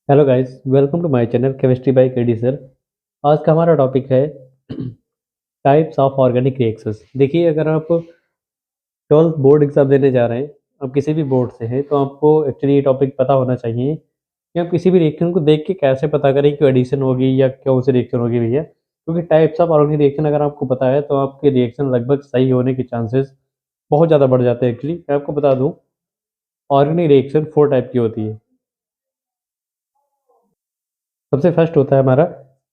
Hello guys, welcome to my channel chemistry by KD sir. आज का हमारा topic है टाइप्स ऑफ ऑर्गेनिक रिएक्शंस। देखिए, अगर आप 12th बोर्ड एग्जाम देने जा रहे हैं, आप किसी भी बोर्ड से हैं, तो आपको एक्चुअली ये टॉपिक पता होना चाहिए कि आप किसी भी रिएक्शन को देख के कैसे पता करें कि एडिशन होगी या कौन सी रिएक्शन होगी भैया। क्योंकि टाइप्स ऑफ ऑर्गेनिक रिएक्शन अगर आपको पता है तो आपके रिएक्शन लगभग सही होने के चांसेस बहुत ज़्यादा बढ़ जाते हैं। एक्चुअली मैं आपको बता दूँ, ऑर्गेनिक रिएक्शन 4 टाइप की होती है। सबसे फर्स्ट होता है हमारा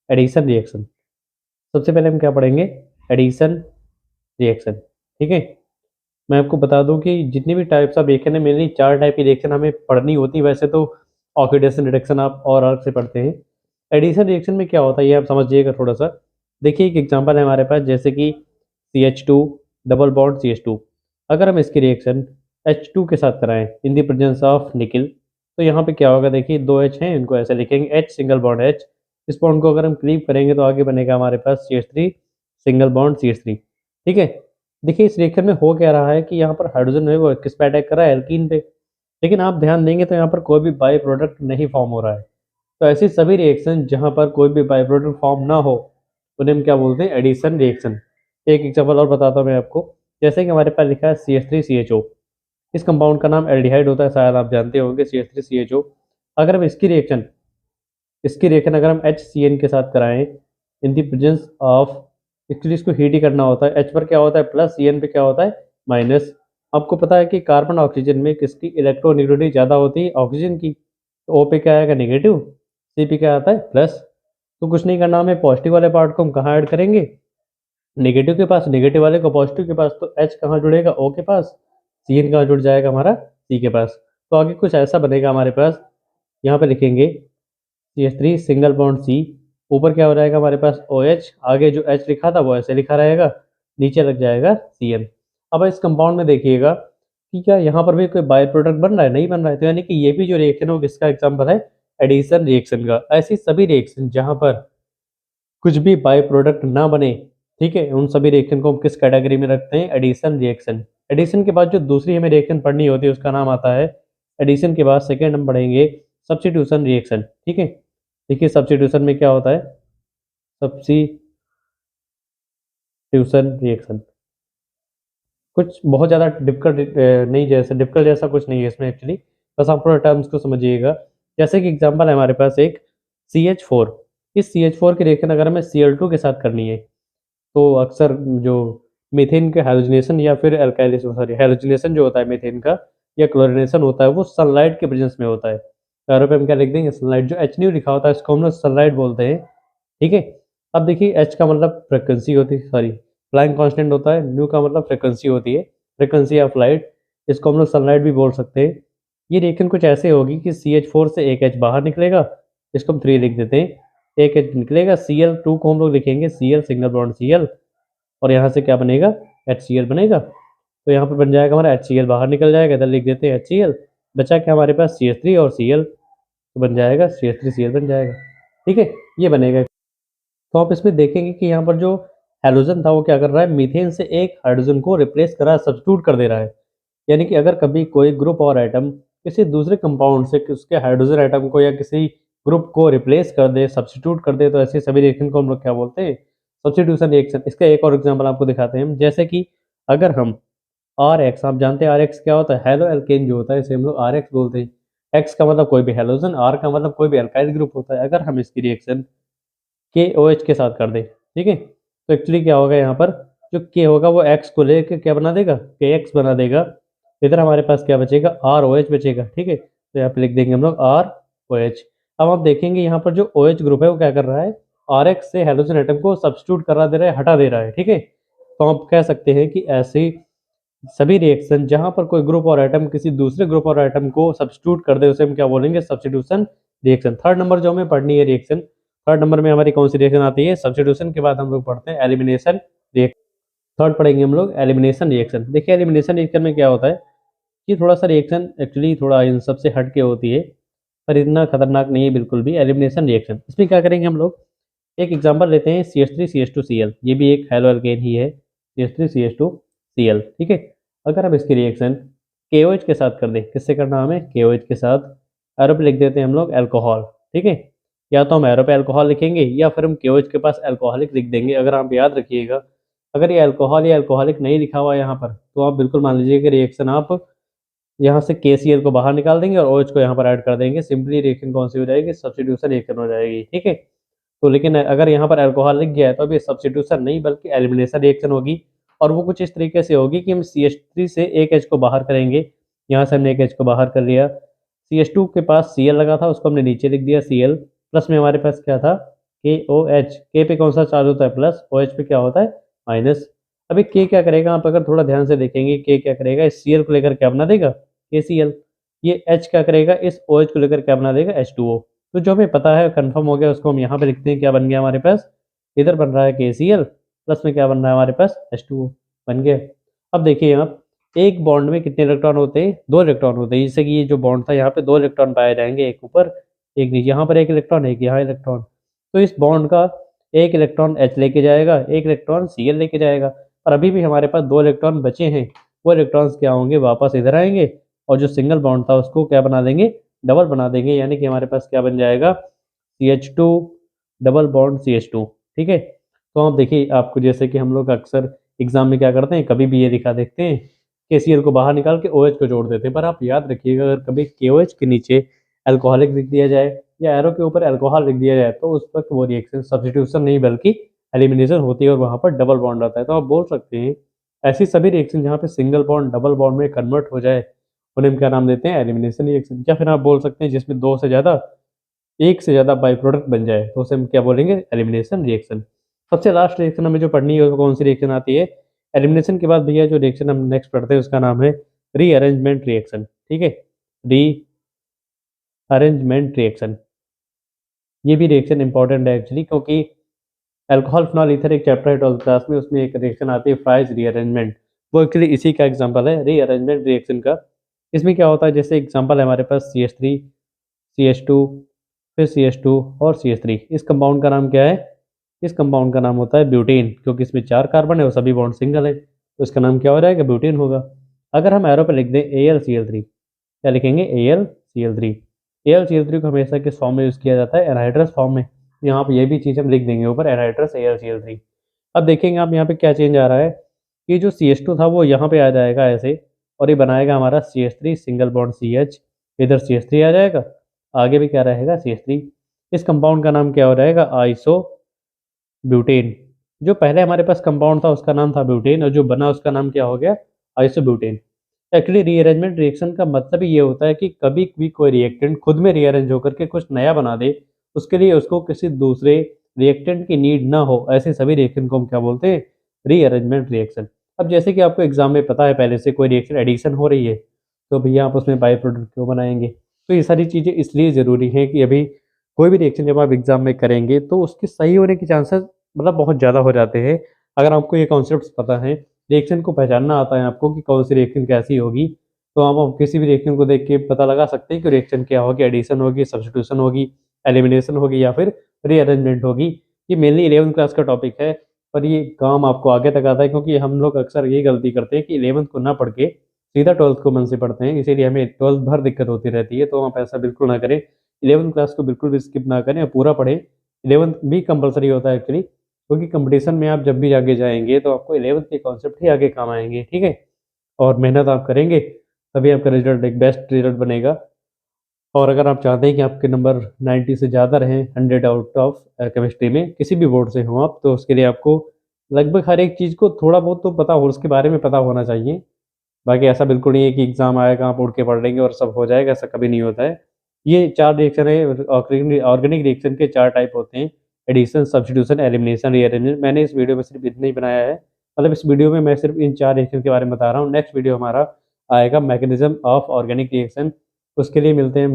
एडिशन रिएक्शन। सबसे पहले हम क्या पढ़ेंगे? Addition reaction. ठीक है, मैं आपको बता दूं कि जितनी भी टाइप्स ऑफ रिएक्शन है, मेनली 4 टाइप की रिएक्शन हमें पढ़नी होती है। वैसे तो ऑक्सीडेशन रिडक्शन आप और अलग से पढ़ते हैं। एडिशन रिएक्शन में क्या होता है ये आप समझिएगा थोड़ा सा। देखिए, एक एग्जांपल है हमारे पास, जैसे कि CH2 डबल बॉन्ड CH2। अगर हम इसकी रिएक्शन H2 के साथ कराएं in the presence of nickel, तो यहाँ पे क्या होगा? देखिए, 2 H हैं, इनको ऐसे लिखेंगे H सिंगल बॉन्ड H। इस बॉन्ड को अगर हम क्लीव करेंगे तो आगे बनेगा हमारे पास CH3 सिंगल बॉन्ड CH3। ठीक है, देखिए इस रिएक्शन में हो क्या रहा है कि यहाँ पर हाइड्रोजन है वो किस पे अटैक कर रहा है? एल्कीन पे। लेकिन आप ध्यान देंगे तो यहाँ पर कोई भी बाई प्रोडक्ट नहीं फॉर्म हो रहा है। तो ऐसी सभी रिएक्शन जहाँ पर कोई भी बाई प्रोडक्ट फॉर्म ना हो, उन्हें हम क्या बोलते हैं? Addition reaction. एक एग्जाम्पल और बताता हूँ मैं आपको। जैसे कि हमारे पास लिखा है CH3CHO। इस कंपाउंड का नाम एल्डिहाइड होता है, शायद आप जानते होंगे, CH3CHO। अगर हम इसकी रिएक्शन अगर हम HCN के साथ कराएं इन दी प्रेजेंस ऑफ, एक्चुअली इसको हीट ही करना होता है। H पर क्या होता है प्लस, CN पे क्या होता है माइनस। आपको पता है कि कार्बन ऑक्सीजन में किसकी इलेक्ट्रोनेगेटिविटी ज़्यादा होती है? ऑक्सीजन की। तो O पे क्या आएगा? नेगेटिव। C पे क्या आता है? प्लस। तो कुछ नहीं करना, हमें पॉजिटिव वाले पार्ट को हम कहाँ ऐड करेंगे? नेगेटिव के पास। नेगेटिव वाले को पॉजिटिव के पास। तो H कहाँ जुड़ेगा? O के पास। CN कहाँ जुड़ जाएगा? हमारा C के पास। तो आगे कुछ ऐसा बनेगा हमारे पास, यहाँ पे लिखेंगे CH3 सिंगल बॉन्ड C। ऊपर क्या हो जाएगा हमारे पास? OH। आगे जो H लिखा था वो ऐसे लिखा रहेगा, नीचे लग जाएगा CN। अब इस कंपाउंड में देखिएगा कि क्या यहाँ पर भी कोई बाय प्रोडक्ट बन रहा है? नहीं बन रहा है। तो यानी कि ये भी जो रिएक्शन है वो किसका एग्जाम्पल है? एडिशन रिएक्शन का। ऐसी सभी रिएक्शन जहाँ पर कुछ भी बाय प्रोडक्ट ना बने, ठीक है, उन सभी रिएक्शन को हम किस कैटेगरी में रखते हैं? Addition reaction. एडिशन के बाद जो दूसरी हमें रिएक्शन पढ़नी होती है उसका नाम आता है, एडिशन के बाद सेकेंड हम पढ़ेंगे सब्स्टिट्यूशन रिएक्शन। ठीक है, देखिए सब्स्टिट्यूशन में क्या होता है? सब्स्टिट्यूशन रिएक्शन कुछ बहुत ज़्यादा डिफिकल्ट नहीं, जैसे डिफिकल्ट जैसा कुछ नहीं है इसमें एक्चुअली। बस आप थोड़ा टर्म्स को समझिएगा। जैसे कि एग्जांपल है हमारे पास एक CH4। इस CH4 की रिएक्शन अगर हमें Cl2 के साथ करनी है, तो अक्सर जो मीथेन के हाइड्रोजनेशन या फिर अल्काइलेशन, सॉरी हाइड्रोजनेशन जो होता है मीथेन का, या क्लोरीनेशन होता है, वो सनलाइट के प्रेजेंस में होता है। तो यहाँ पे हम क्या लिख देंगे? सनलाइट। जो एच न्यू लिखा होता है इसको हम लोग सनलाइट बोलते हैं। ठीक है, अब देखिए एच का मतलब फ्रिक्वेंसी होती है, सॉरी प्लैंक कांस्टेंट होता है। न्यू का मतलब फ्रिक्वेंसी होती है, फ्रिक्वेंसी ऑफ लाइट। इसको हम लोग सनलाइट भी बोल सकते हैं। ये रिएक्शन कुछ ऐसे होगी कि CH4 से एक H बाहर निकलेगा, इसको हम 3 लिख देते हैं। एक H निकलेगा, Cl2 को हम लोग लिखेंगे Cl सिंगल बॉन्ड Cl, और यहाँ से क्या बनेगा? HCl बनेगा। तो यहाँ पे बन जाएगा हमारा HCl, बाहर निकल जाएगा, इधर लिख देते हैं HCl। बचा क्या हमारे पास? CH3 और Cl, तो बन जाएगा CH3Cl बन जाएगा। ठीक है, ये बनेगा। तो आप इसमें देखेंगे कि यहाँ पर जो हैलोजन था वो क्या कर रहा है? मीथेन से एक हाइड्रोजन को रिप्लेस कर रहा है, सब्स्टिट्यूट कर दे रहा है। यानी कि अगर कभी कोई ग्रुप और एटम किसी दूसरे कंपाउंड से उसके हाइड्रोजन एटम को या किसी ग्रुप को रिप्लेस कर दे, सब्स्टिट्यूट कर दे, तो ऐसे सभी रिएक्शन को हम लोग क्या बोलते हैं? Substitution reaction. इसका एक और एग्जाम्पल आपको दिखाते हैं हम। जैसे कि अगर हम RX, आप जानते हैं RX क्या होता है? हेलो एल्केन जो होता है इसे हम लोग RX बोलते हैं। X का मतलब कोई भी हेलोजन, R का मतलब कोई भी अल्काइल ग्रुप होता है। अगर हम इसकी रिएक्शन KOH के साथ कर दें, ठीक है, तो एक्चुअली क्या होगा? यहाँ पर जो K होगा वो X को लेकर क्या बना देगा? KX बना देगा। इधर हमारे पास क्या बचेगा? ROH बचेगा। ठीक है, तो यहाँ पे लिख देंगे हम लोग ROH। अब आप देखेंगे यहाँ पर जो OH ग्रुप है वो क्या कर रहा है? RX से हाइड्रोजन एटम को सब्स्टिट्यूट करा दे रहा है, हटा दे रहा है। ठीक है, तो आप कह सकते हैं कि ऐसी सभी रिएक्शन जहां पर कोई ग्रुप और एटम किसी दूसरे ग्रुप और एटम को सब्स्टिट्यूट कर दे, उसे हम क्या बोलेंगे? Substitution reaction. थर्ड नंबर जो हमें पढ़नी है रिएक्शन, थर्ड नंबर में हमारी कौन सी रिएक्शन आती है? सब्स्टिट्यूशन के बाद हम लोग पढ़ते हैं एलिमिनेशन रिएक्शन। थर्ड पढ़ेंगे हम लोग एलिमिनेशन रिएक्शन। देखिए एलिमिनेशन रिएक्शन में क्या होता है कि थोड़ा सा रिएक्शन एक्चुअली थोड़ा इन सबसे हट के होती है, पर इतना खतरनाक नहीं है बिल्कुल भी। एलिमिनेशन रिएक्शन, इसमें क्या करेंगे हम लोग? एक एग्जांपल लेते हैं CH3CH2Cl। ये भी एक हैलो एल्केन ही है, CH3CH2Cl। ठीक है, अगर हम इसकी रिएक्शन KOH के साथ कर दें, किससे करना हमें? KOH के साथ। और अब लिख देते हैं हम लोग अल्कोहल। ठीक है। या तो हम एरो पे अल्कोहल लिखेंगे या फिर हम KOH के पास अल्कोहलिक लिख देंगे। अगर आप याद रखिएगा, अगर ये अल्कोहल या अल्कोहलिक नहीं लिखा हुआ है यहाँ पर, तो आप बिल्कुल मान लीजिए कि रिएक्शन आप यहाँ से KCl को बाहर निकाल देंगे और OH को यहाँ पर ऐड कर देंगे। सिंपली रिएक्शन कौन सी हो जाएगी? सब्स्टिट्यूशन रिएक्शन हो जाएगी, ठीक है। तो लेकिन अगर यहाँ पर अल्कोहल लिख गया है तो अब ये सब्स्टिट्यूशन नहीं बल्कि एलिमिनेशन रिएक्शन होगी। और वो कुछ इस तरीके से होगी कि हम CH3 से एक H को बाहर करेंगे। यहाँ से हमने एक H को बाहर कर लिया, CH2 के पास Cl लगा था, उसको हमने नीचे लिख दिया Cl, प्लस में हमारे पास क्या था? KOH। K पे कौन सा चार्ज होता है? प्लस। OH पे क्या होता है? माइनस। अभी K क्या करेगा? आप अगर थोड़ा ध्यान से देखेंगे, K क्या करेगा? इस Cl को लेकर क्या बना देगा? KCl। ये H क्या करेगा? इस OH को लेकर क्या बना देगा? H2O। तो जो हमें पता है कंफर्म हो गया, उसको हम यहाँ पे लिखते हैं। क्या बन गया हमारे पास? इधर बन रहा है KCl, प्लस में क्या बन रहा है हमारे पास? H2O बन गया। अब देखिए आप, एक बॉन्ड में कितने इलेक्ट्रॉन होते हैं? 2 इलेक्ट्रॉन होते हैं। जैसे कि ये जो बॉन्ड था, यहाँ पे 2 इलेक्ट्रॉन पाए जाएंगे, एक ऊपर एक नीचे। यहाँ पर एक इलेक्ट्रॉन, एक यहाँ इलेक्ट्रॉन। तो इस बॉन्ड का एक इलेक्ट्रॉन H लेके जाएगा, एक इलेक्ट्रॉन Cl लेके जाएगा, और अभी भी हमारे पास 2 इलेक्ट्रॉन बचे हैं। वो इलेक्ट्रॉन्स क्या होंगे? वापस इधर आएंगे और जो सिंगल बॉन्ड था उसको क्या बना देंगे? डबल बना देंगे। यानी कि हमारे पास क्या बन जाएगा? CH2 डबल बॉन्ड CH2, ठीक है। तो आप देखिए, आपको जैसे कि हम लोग अक्सर एग्जाम में क्या करते हैं, कभी भी ये दिखा देखते हैं, KCl को बाहर निकाल के OH को जोड़ देते हैं। पर आप याद रखिएगा, अगर कभी KOH के नीचे अल्कोहलिक लिख दिया जाए या एरो के ऊपर अल्कोहल लिख दिया जाए, तो उस वक्त वो रिएक्शन सब्स्टिट्यूशन नहीं बल्कि एलिमिनेशन होती है और वहाँ पर डबल बॉन्ड आता है। तो आप बोल सकते हैं ऐसी सभी रिएक्शन जहाँ पे सिंगल बॉन्ड डबल बॉन्ड में कन्वर्ट हो जाए, उन्हें हम क्या नाम देते हैं? Elimination reaction. या फिर आप बोल सकते हैं जिसमें एक से ज़्यादा बाई प्रोडक्ट बन जाए, तो उसे हम क्या बोलेंगे? Elimination reaction. सबसे लास्ट रिएक्शन हमें जो पढ़नी है वो कौन सी रिएक्शन आती है? एलिमिनेशन के बाद भैया जो रिएक्शन हम नेक्स्ट पढ़ते हैं उसका नाम है रीअरेंजमेंट रिएक्शन, ठीक है। रीअरेंजमेंट रिएक्शन, ये भी रिएक्शन इंपॉर्टेंट है एक्चुअली, क्योंकि अल्कोहल फिनॉल ईथर एक चैप्टर है 12th क्लास में, उसमें एक रिएक्शन आती है फ्राइज रीअरेंजमेंट। वो एक्चुअली इसी का एग्जांपल है, रीअरेंजमेंट रिएक्शन का। इसमें क्या होता है? जैसे एग्जांपल है हमारे पास CH3, CH2, फिर CH2 और CH3। इस कंपाउंड का नाम क्या है? इस कंपाउंड का नाम होता है ब्यूटेन, क्योंकि इसमें 4 कार्बन है और सभी बॉन्ड सिंगल है, तो इसका नाम क्या हो जाएगा? ब्यूटेन होगा। अगर हम एरो पे लिख दें AlCl3, क्या लिखेंगे? AlCl3। AlCl3 को हमेशा किस फॉर्म में यूज़ किया जाता है? एनहाइड्रस फॉर्म में। यहाँ पे ये भी चीज़ हम लिख देंगे ऊपर, एनहाइड्रस AlCl3। अब देखेंगे आप यहाँ पे क्या चेंज आ रहा है कि जो CH2 था वो यहाँ पे आ जाएगा ऐसे, और ये बनाएगा हमारा CH3 सिंगल बॉन्ड CH, इधर CH3 आ जाएगा, आगे भी क्या रहेगा? CH3। इस कंपाउंड का नाम क्या हो जाएगा? Iso butane. जो पहले हमारे पास कंपाउंड था उसका नाम था ब्यूटेन, और जो बना उसका नाम क्या हो गया? आइसोब्यूटेन। एक्चुअली रीअरेंजमेंट रिएक्शन का मतलब ही ये होता है कि कभी भी कोई रिएक्टेंट खुद में रीअरेंज होकर के कुछ नया बना दे, उसके लिए उसको किसी दूसरे रिएक्टेंट की नीड ना हो, ऐसे सभी रिएक्शन को हम क्या बोलते हैं? Rearrangement reaction. अब जैसे कि आपको एग्जाम में पता है पहले से, कोई रिएक्शन एडिशन हो रही है, तो भैया आप उसमें बाई प्रोडक्ट क्यों बनाएंगे? तो ये सारी चीज़ें इसलिए ज़रूरी हैं कि अभी कोई भी रिएक्शन जब आप एग्जाम में करेंगे तो उसके सही होने के चांसेस मतलब बहुत ज़्यादा हो जाते हैं। अगर आपको ये कॉन्सेप्ट्स पता है, रिएक्शन को पहचानना आता है आपको कि कौन सी रिएक्शन कैसी होगी, तो आप किसी भी रिएक्शन को देख के पता लगा सकते हैं कि रिएक्शन क्या होगी, एडिशन होगी, सब्स्टिट्यूशन होगी, एलिमिनेशन होगी या फिर रीअरेंजमेंट होगी। ये मेनली 11th क्लास का टॉपिक है, पर ये काम आपको आगे तक आता है, क्योंकि हम लोग अक्सर ये गलती करते हैं कि 11th को ना पढ़ के सीधा 12th को मन से पढ़ते हैं, इसीलिए हमें 12th भर दिक्कत होती रहती है। तो आप ऐसा बिल्कुल ना करें, 11th क्लास को बिल्कुल भी स्किप ना करें और पूरा पढ़ें। 11th भी कंपलसरी होता है एक्चुअली, क्योंकि कंपटीशन में आप जब भी आगे जाएंगे तो आपको 11th के कॉन्सेप्ट ही आगे काम आएंगे, ठीक है। और मेहनत आप करेंगे तभी आपका रिजल्ट एक बेस्ट रिजल्ट बनेगा। और अगर आप चाहते हैं कि आपके नंबर 90 से ज़्यादा रहें 100 आउट ऑफ केमिस्ट्री में, किसी भी बोर्ड से हों आप, तो उसके लिए आपको लगभग हर एक चीज़ को थोड़ा बहुत तो पता हो, उसके बारे में पता होना चाहिए। बाकी ऐसा बिल्कुल नहीं है कि एग्ज़ाम आएगा आप उड़ के पढ़ लेंगे और सब हो जाएगा, ऐसा कभी नहीं होता है। ये 4 रिएक्शन है, ऑर्गेनिक रिएक्शन के 4 टाइप होते हैं: एडिशन, सब्स्टिट्यूशन, एलिमिनेशन, रीअरेंजमेंट। मैंने इस वीडियो में सिर्फ इतना ही बनाया है, मतलब इस वीडियो में मैं सिर्फ इन 4 रिएक्शन के बारे में बता रहा हूँ। नेक्स्ट वीडियो हमारा आएगा मैकेनिज्म ऑफ ऑर्गेनिक रिएक्शन, उसके लिए मिलते हैं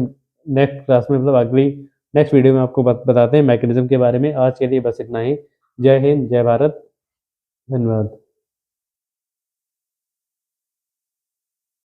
नेक्स्ट क्लास में, मतलब अगली नेक्स्ट वीडियो में आपको बताते हैं मैकेनिज्म के बारे में। आज के लिए बस इतना ही। जय हिंद, जय भारत, धन्यवाद।